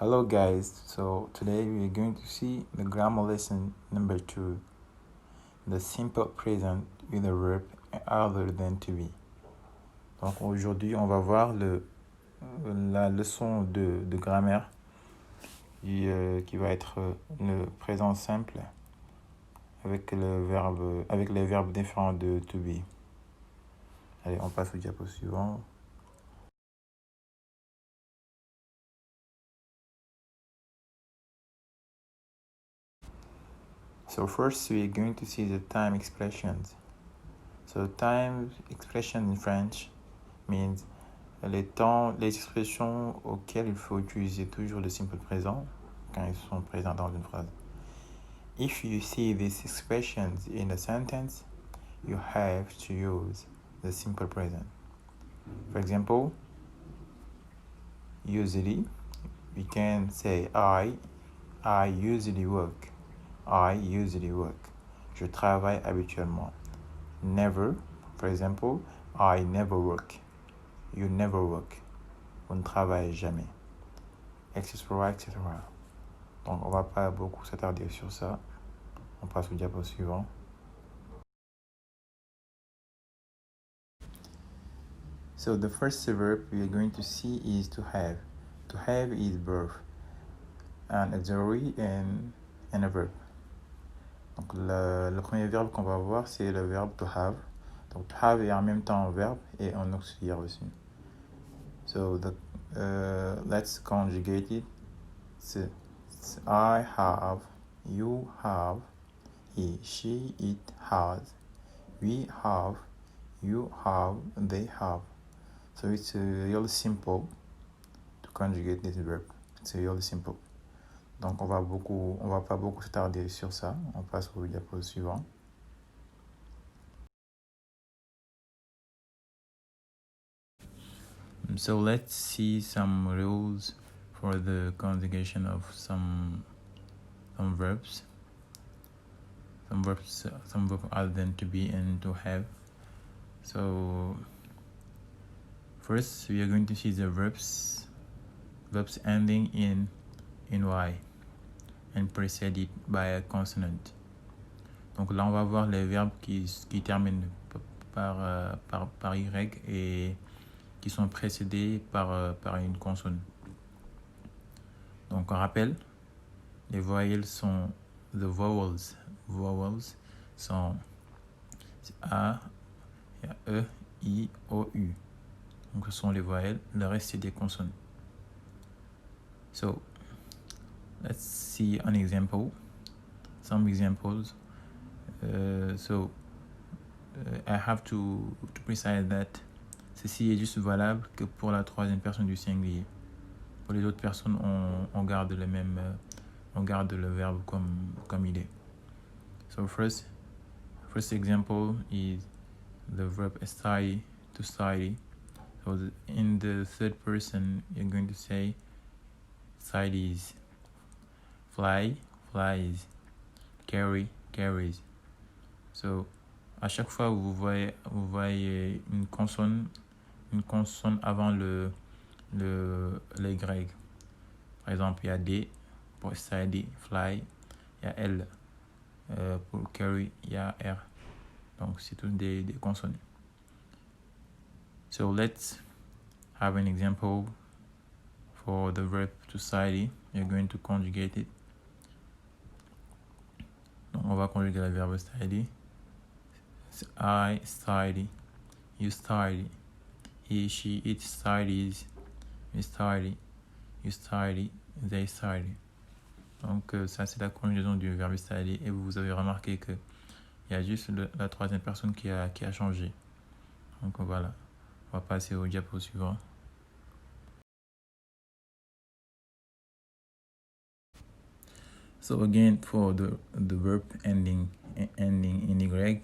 Hello guys, so today we are going to see the grammar lesson number 2, the simple present with a verb other than to be. Donc aujourd'hui on va voir la leçon de grammaire qui va être le présent simple avec les verbes différents de to be. Allez, on passe au diapo suivant. So first we are going to see the time expressions. So time expression in French means les expressions auxquelles il faut utiliser toujours le simple présent quand ils sont présents dans une phrase. If you see these expressions in a sentence, you have to use the simple present. For example, usually, we can say I usually work. I usually work. Je travaille habituellement. Never, for example, I never work. You never work. On ne travaille jamais. Etc. etc. Donc, on va pas beaucoup s'attarder sur ça. On passe au diapo suivant. So, the first verb we are going to see is to have. To have is verb, an auxiliary and a verb. Donc, le premier verbe qu'on va voir, c'est le verbe to have. Donc, to have est en même temps un verbe et un auxiliaire aussi. So, let's conjugate it. It's I have, you have, he, she, it has, we have, you have, they have. So it's really simple to conjugate this verb. It's really simple. Donc on va pas beaucoup s'attarder sur ça. On passe au diapo suivant. So let's see some rules for the conjugation of some verbs. Some verbs other than to be and to have. So first we are going to see the verbs ending in y and preceded by a consonant. Donc là on va voir les verbes qui terminent par y et qui sont précédés par une consonne. Donc on rappelle, les voyelles sont the vowels. Vowels sont A, E, I, O, U. Donc ce sont les voyelles, le reste c'est des consonnes. So let's see an example, some examples. I have to precise that ceci est juste valable que pour la troisième personne du singulier. Pour les autres personnes, on garde le verbe comme il est. So first example is the verb study, to study. So in the third person, you're going to say studies, fly, flies, carry, carries. So à chaque fois vous voyez une consonne avant le Y. Par exemple, il y a D pour study, fly, il y a L pour carry, il y a R. Donc c'est toutes des consonnes. So let's have an example for the verb to study. You're going to conjugate it. Donc on va conjuguer le verbe study. I study, you study, he, she, it studies, we study, you study, they study. Donc ça c'est la conjugaison du verbe study et vous avez remarqué que il y a juste la troisième personne qui a changé. Donc voilà, on va passer au diapo suivant. So again, for the verb ending in Y,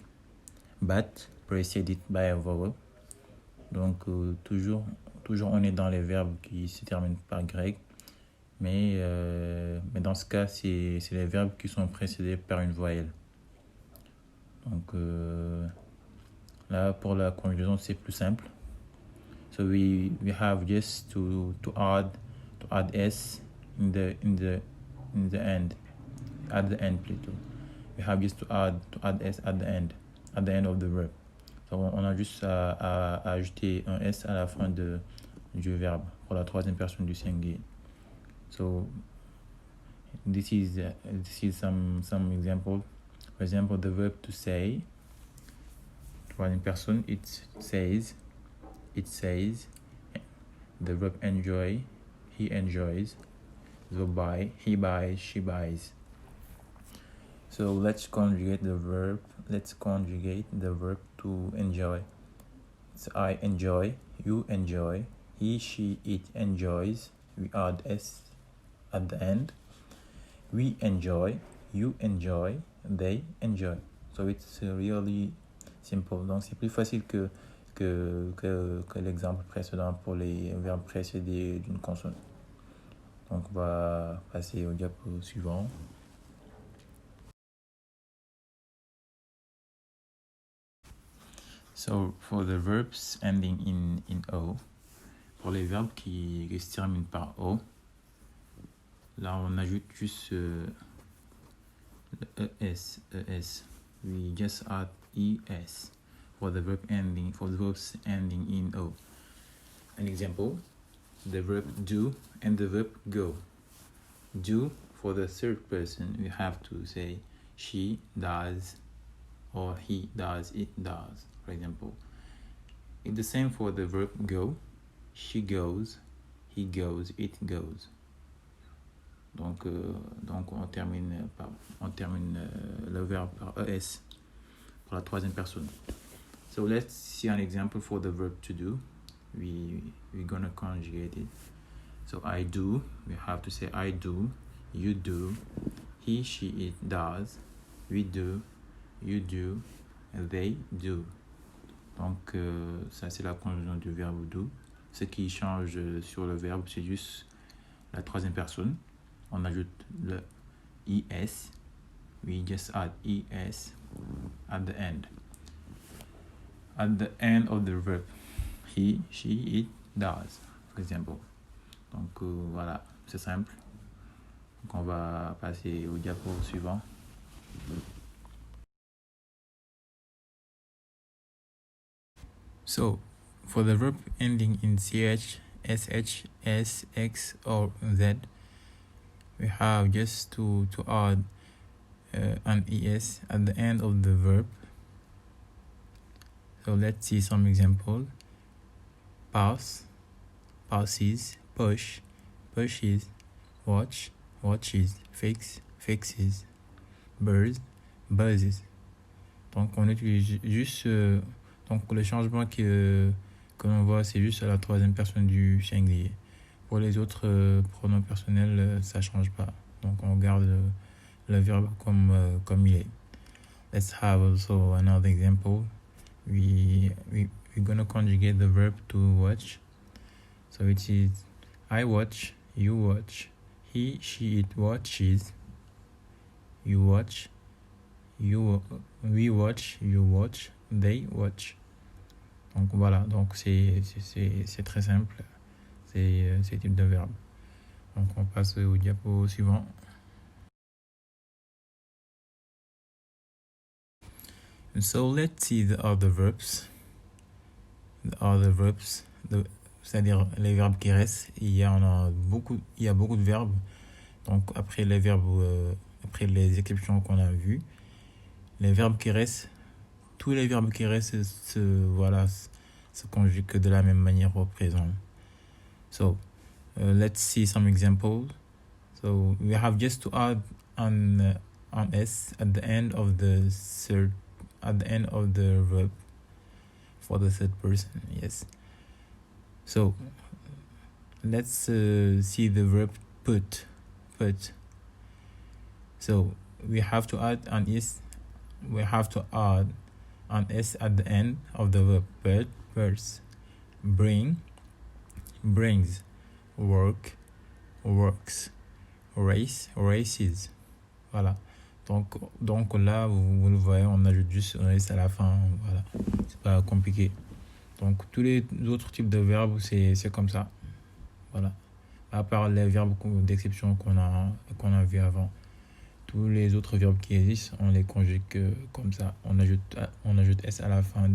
but preceded by a vowel. Donc toujours on est dans les verbes qui se terminent par Y, mais dans ce cas c'est les verbes qui sont précédés par une voyelle. Donc là pour la conjugaison c'est plus simple. So we have just to add s in the end, at the end plutôt. We have just to add s at the end of the verb. Donc on a juste à ajouter un s à la fin du verbe pour la troisième personne du singulier. So this is some example. For example, the verb to say, troisième personne, it says. The verb enjoy, he enjoys. The buy, he buys, she buys. So let's conjugate the verb to enjoy. So I enjoy, you enjoy, he, she, it enjoys. We add s at the end. We enjoy, you enjoy, they enjoy. So it's really simple. Donc c'est plus facile que l'exemple précédent pour les verbes précédés d'une consonne. Donc on va passer au diapo suivant. So for the verbs ending in O, pour les verbes qui se terminent par O, là on ajoute juste le ES. We just add ES for the verbs ending in O. An example, the verb do and the verb go. Do, for the third person, we have to say she does or he does, it does, for example. It's the same for the verb go. She goes, he goes, it goes. Donc on termine le verbe par ES pour la troisième personne. So let's see an example for the verb to do. We're gonna conjugate it. So I do, we have to say I do, you do, he, she, it does, we do, you do, and they do. Donc ça c'est la conjugaison du verbe do. Ce qui change sur le verbe, c'est juste la troisième personne. On ajoute le es. We just add es at the end. At the end of the verb. He, she, it does, for example. Donc voilà, c'est simple. Donc on va passer au diapo suivant. So for the verb ending in ch, sh, s, x, or z, we have just to add an es at the end of the verb. So let's see some example. Pass, passes, push, pushes, watch, watches, fix, fixes, buzz, buzzes. Donc on utilise juste donc le changement que l'on voit, c'est juste à la troisième personne du singulier. Pour les autres pronoms personnels, ça change pas. Donc on garde le verbe comme il est. Let's have also another example. We're gonna conjugate the verb to watch. So it is I watch, you watch, he, she, it watches, you watch, we watch, you watch, they watch. Donc voilà, donc c'est très simple, ces types de verbes. Donc on passe au diapo suivant. So let's see the other verbs. C'est-à-dire les verbes qui restent. Il y a beaucoup de verbes. Donc après les verbes, après les exceptions qu'on a vues, les verbes qui restent, tous les verbes qui restent se conjuguent de la même manière au présent. So let's see some examples. So we have just to add an s at the end of the verb for the third person. Yes. So let's see the verb put. So we have to add an s. We have to add an s at the end of the verb. Put, puts, bring, brings, work, works, race, races. Voilà. Donc là, vous le voyez, on ajoute juste un s à la fin. Voilà. C'est pas compliqué. Donc tous les autres types de verbes, c'est comme ça. Voilà. à part les verbes d'exception qu'on a vu avant. Tous les autres verbes qui existent, on les conjugue comme ça. On ajoute S à la fin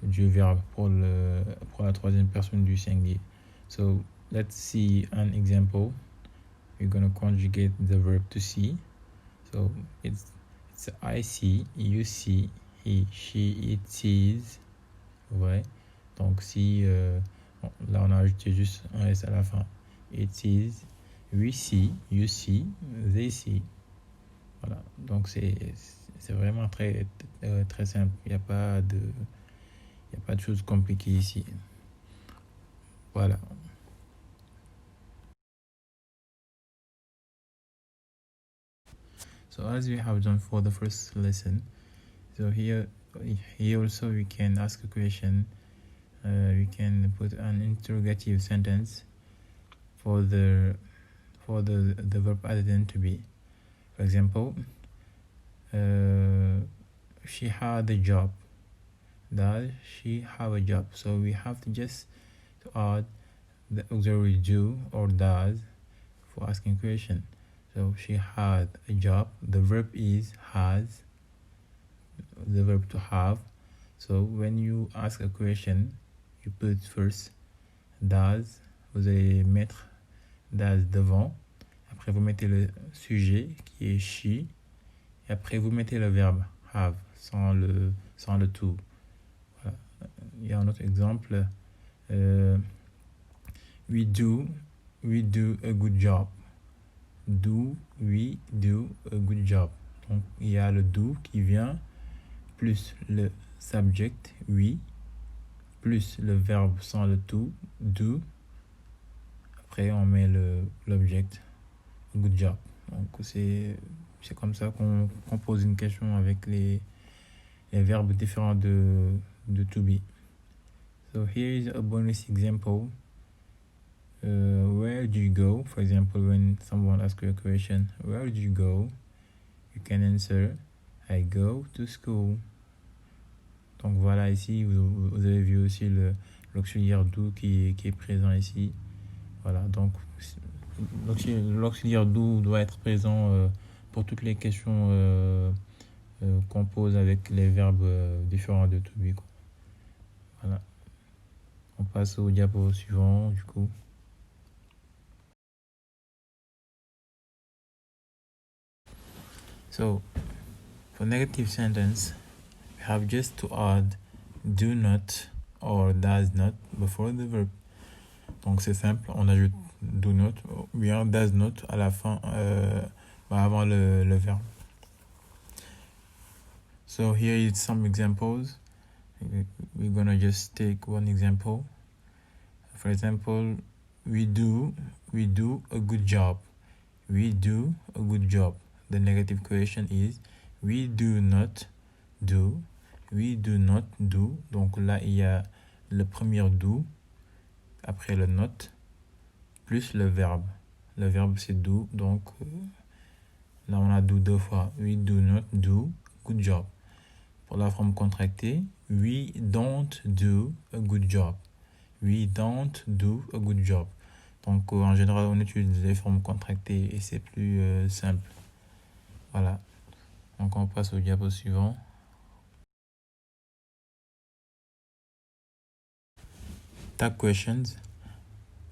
du verbe pour la troisième personne du singulier. So, let's see an example. We're going to conjugate the verb to see. So, it's I see, you see, he, she, it sees. Ouais. Donc, si, là, on a ajouté juste un S à la fin. It sees, we see, you see, they see. Voilà, donc c'est vraiment très simple. Il n'y a pas de choses compliquées ici. Voilà. So as we have done for the first lesson, so here also we can ask a question. We can put an interrogative sentence for the verb added to be. For example, she had a job. Does she have a job? So we have to just add the auxiliary do or does for asking question. So she had a job. The verb is has, the verb to have. So when you ask a question, you put first does. Vous allez mettre does devant. Après vous mettez le sujet qui est she. Et après vous mettez le verbe have sans le to. Voilà. Il y a un autre exemple. We do a good job. Do we do a good job. Donc il y a le do qui vient plus le subject we plus le verbe sans le to do. Après on met l'object good job. Donc c'est comme ça qu'on pose une question avec les verbes différents de to be. So here is a bonus example. Where do you go? For example, when someone asks you a question, where do you go? You can answer, I go to school. Donc voilà, ici, vous avez vu aussi l'auxiliaire do qui est présent ici. Voilà, donc l'auxiliaire do doit être présent pour toutes les questions qu'on pose avec les verbes différents de to be. Voilà. On passe au diapo suivant, du coup. So, for negative sentence, we have just to add do not or does not before the verb. Donc c'est simple, on ajoute do not ou bien does not à la fin, avant le verbe. So here is some examples. We're gonna just take one example. For example, we do a good job. We do a good job. The negative question is we do not do. We do not do. Donc là, il y a le premier do, après le not, plus le verbe. Le verbe, c'est do. Donc là, on a do deux fois. We do not do good job. Pour la forme contractée, we don't do a good job. We don't do a good job. Donc en général, on utilise les formes contractées et c'est plus simple. Voilà. Donc on passe au diapo suivant. Tag questions.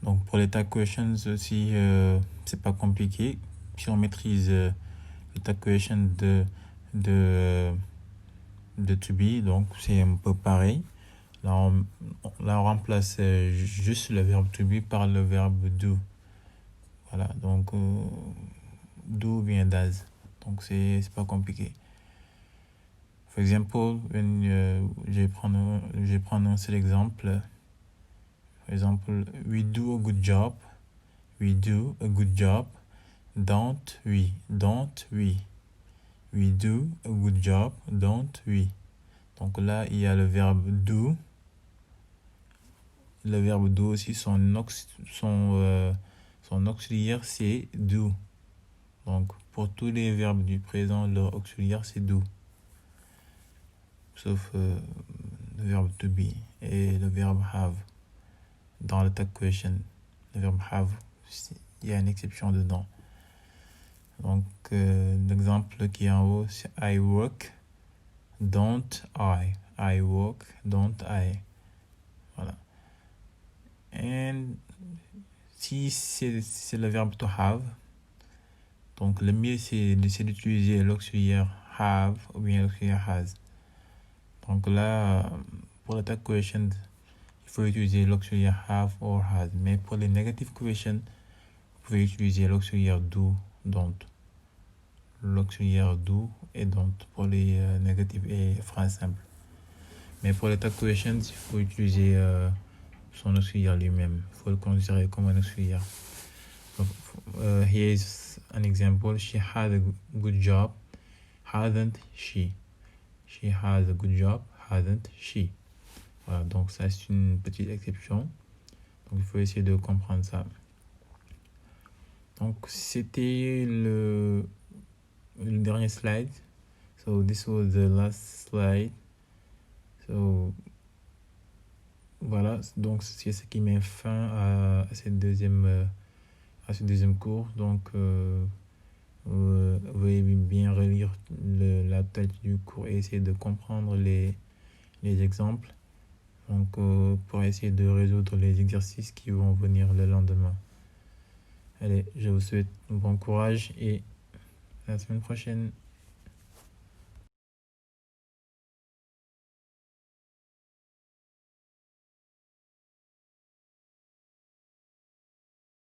Donc pour les tag questions aussi, c'est pas compliqué. Si on maîtrise le tag question de to be, donc c'est un peu pareil. Là on remplace juste le verbe to be par le verbe do. Voilà, donc do bien does. Donc c'est pas compliqué. For example, when je vais prendre un seul exemple. For example, we do a good job. We do a good job. Don't we? Don't we? We do a good job. Don't we? Donc là, il y a le verbe do. Le verbe do aussi, son auxiliaire, c'est do. Donc, pour tous les verbes du présent, leur auxiliaire, c'est do. Sauf le verbe to be et le verbe have dans le tag question. le verbe have, il y a une exception dedans. Donc, l'exemple qui est en haut, c'est I work, don't I. I work, don't I. Voilà. Et si c'est le verbe to have, donc le mieux c'est d'utiliser l'auxiliaire have ou bien l'auxiliaire has. Donc là, pour la tag question, il faut utiliser l'auxiliaire have or has. Mais pour les negative questions, vous pouvez utiliser l'auxiliaire do, don't. L'auxiliaire do et don't pour les négatives et phrases simples. Mais pour les tag questions, il faut utiliser son auxiliaire lui-même. Il faut le considérer comme un auxiliaire. Here's an example. She had a good job, hasn't she? She has a good job, hasn't she? Voilà, donc ça c'est une petite exception. Donc il faut essayer de comprendre ça. Donc c'était le dernier slide. So this was the last slide. So voilà, donc c'est ce qui met fin à ce deuxième cours. Donc vous pouvez bien relire la tête du cours et essayer de comprendre les exemples. Donc pour essayer de résoudre les exercices qui vont venir le lendemain. Allez, je vous souhaite bon courage et à la semaine prochaine.